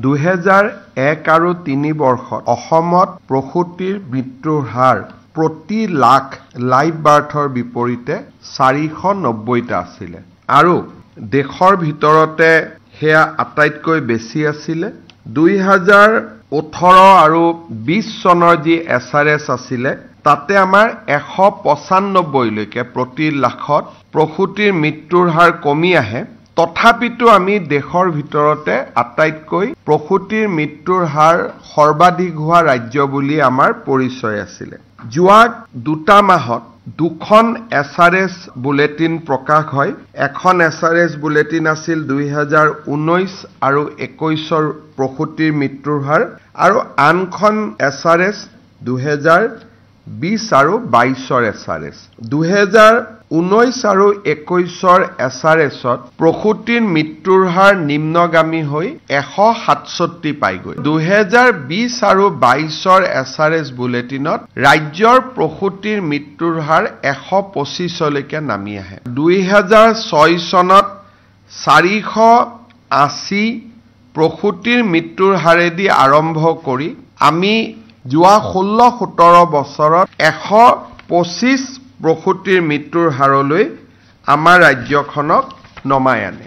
2001 আৰু 3 বৰ্ষত অসমত প্ৰসূতিৰ মৃত্যুৰ হাৰ প্ৰতি লাখ লাইভ বাৰ্থৰ বিপৰীতে 490টা আছিল আৰু দেশৰ ভিতৰতে হেয়া আটাইতকৈ বেছি আছিল 2018 আৰু 20 চনৰ যি SRS আছিল তাতে আমাৰ 195 লৈকে প্ৰতি লাখত প্ৰসূতিৰ মৃত্যুৰ হাৰ কমি আহে তথাপিতো আমি দেশৰ ভিতৰতে আটাইতকৈ প্ৰসূতিৰ মৃত্যুৰ হাৰ সৰ্বাধিক হোৱা ৰাজ্য বুলি আমাৰ পৰিচয় আছিল যোৱা দুটা মাহত দুখন SRS বুলেটিন প্ৰকাশ হয় এখন SRS বুলেটিন আছিল 2019 আৰু 21 ৰ প্ৰসূতিৰ মৃত্যুৰ হাৰ আৰু আনখন SRS 2020 আৰু 22 ৰ SRS 2019 আৰু 21 ৰ SRSত প্ৰসূতিৰ মৃত্যুৰ হাৰ নিম্নগামী হৈ 167 পাই গৈ 2020 আৰু 22 ৰ SRS বুলেটিনত ৰাজ্যৰ প্ৰসূতিৰ মৃত্যুৰ হাৰ 125 লৈকে নামি আহে 2006 চনত 480 প্ৰসূতিৰ মৃত্যুৰ হাৰেদি আৰম্ভ কৰি আমি যোৱা 16-17 বছৰত 125 প্ৰসূতিৰ মৃত্যুৰ হাৰলৈ আমাৰ ৰাজ্যখনক নমাই আনে